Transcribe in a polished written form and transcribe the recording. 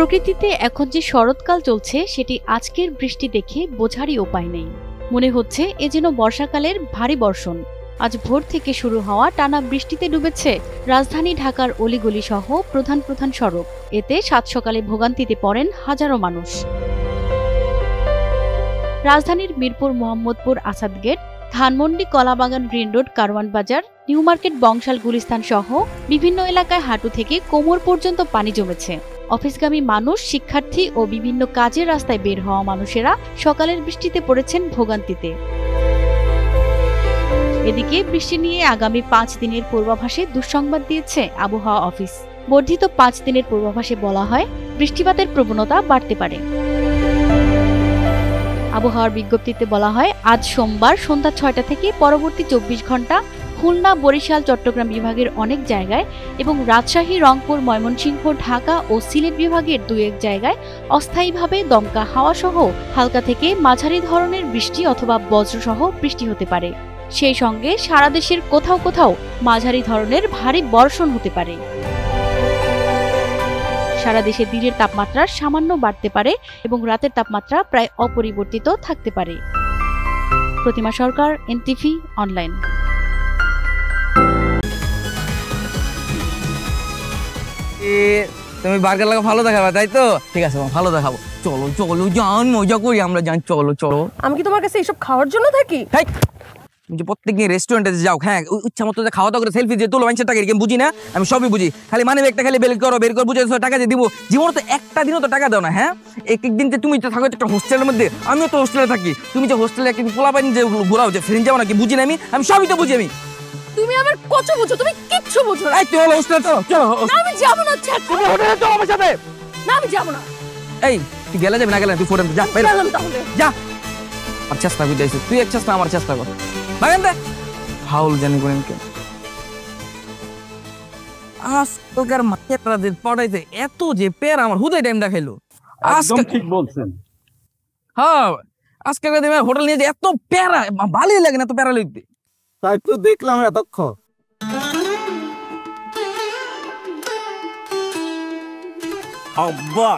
প্রকৃতিতে এখন যে শরৎকাল চলছে সেটি আজকের বৃষ্টি দেখে বোঝারই উপায় নেই। মনে হচ্ছে এ যেন বর্ষাকালের ভারী বর্ষণ। আজ ভোর থেকে শুরু হওয়া টানা বৃষ্টিতে ডুবেছে রাজধানী ঢাকার অলিগলি সহ প্রধান প্রধান সড়ক। এতে সাত সকালে ভোগান্তিতে পড়েন হাজারো মানুষ। রাজধানীর মিরপুর, মোহাম্মদপুর, আসাদ গেট, ধানমন্ডি, কলাবাগান, গ্রিন রোড, কারওয়ান বাজার, নিউ মার্কেট, বংশাল, গুলিস্তান সহ বিভিন্ন এলাকায় হাঁটু থেকে কোমর পর্যন্ত পানি জমেছে। অফিসগামী মানুষ, শিক্ষার্থী ও বিভিন্ন কাজের রাস্তায় বের হওয়া মানুষেরা সকালের বৃষ্টিতে পড়েছেন ভোগান্তিতে। এদিকে বৃষ্টি নিয়ে আগামী 5 দিনের পূর্বাভাসে দুঃসংবাদ দিয়েছে আবহাওয়া অফিস। বর্ধিত 5 দিনের পূর্বাভাসে বলা হয়, বৃষ্টিপাতের প্রবণতা বাড়তে পারে। আবহাওয়ার বিজ্ঞপ্তিতে বলা হয়, আজ সোমবার সন্ধ্যা 6টা থেকে পরবর্তী 24 ঘন্টা খুলনা, বরিশাল, চট্টগ্রাম বিভাগের অনেক জায়গায় এবং রাজশাহী, রংপুর, ময়মনসিংহ, ঢাকা ও সিলেট বিভাগের 2-1 জায়গায় অস্থায়ীভাবে দমকা হাওয়া সহ হালকা থেকে মাঝারি ধরনের বৃষ্টি অথবা বজ্রসহ বৃষ্টি হতে পারে। সেই সঙ্গে সারা দেশের কোথাও কোথাও মাঝারি ধরনের ভারী বর্ষণ হতে পারে। সারা দেশে দিনের তাপমাত্রা সামান্য বাড়তে পারে এবং রাতের তাপমাত্রা প্রায় অপরিবর্তিত থাকতে পারে। প্রতিমা সরকার, এনটিভি অনলাইন। তুমি বার্গার লাগা ভালো দেখাবে, তাই তো? ঠিক আছে, ভালো দেখাবো। চলো চলো জান, মজা করি আমরা, জান। চলো চলো। আমি কি তোমার কাছে এইসব খাওয়ার জন্য থাকি? তুমি যে প্রত্যেকদিন রেস্টুরেন্টে যাও, হ্যাঁ, ইচ্ছা মতো খাওয়া দাওয়া করে সেলফি দিয়ে তোলো, মানুষের টাকা বুঝি না? আমি সবই বুঝি, খালি মানে একটা খালি বের করো বুঝে টাকা দিয়ে দিব। জীবনে তো একটা দিনও তো টাকা দাও না। হ্যাঁ, একদিন যে তুমি থাকো একটা হোস্টেলের মধ্যে, আমিও তো হোস্টেলে থাকি। তুমি যে হোস্টেলে একদিন পোলা পানি যে ঘোরাও, যে ফ্রেন্ড যাবো নাকি, বুঝি না? আমি সবই তো বুঝি। তুমি আমার কত বুঝো, তুমি কিচ্ছু বুঝো না। এই তুই হলো হোস্টেলে, চলো চলো। না, আমি যাবো না। তুমি হোটেলে চলো আমার সাথে। না, আমি যাবো না। এই তুই গেলে যাবি না, গেলে তুই ফোন যা, বাইরে তাহলে যা। আর চেষ্টা করতে আইছিস তুই, এক চেষ্টা আমার চেষ্টা কর। বাগান দে ফাউল জানি করেন কে। আজকালকার মাঠের পড়াইতে এত যে পেয়ার আমার হুদাই টাইমটা খেলো। একদম ঠিক বলছেন। হ্যাঁ, আজকালকার দিনে হোটেল নিয়ে যে এত প্যারা, ভালোই লাগে না এত প্যারা লিখতে। তাই তো দেখলাম এতক্ষণ। আব্বা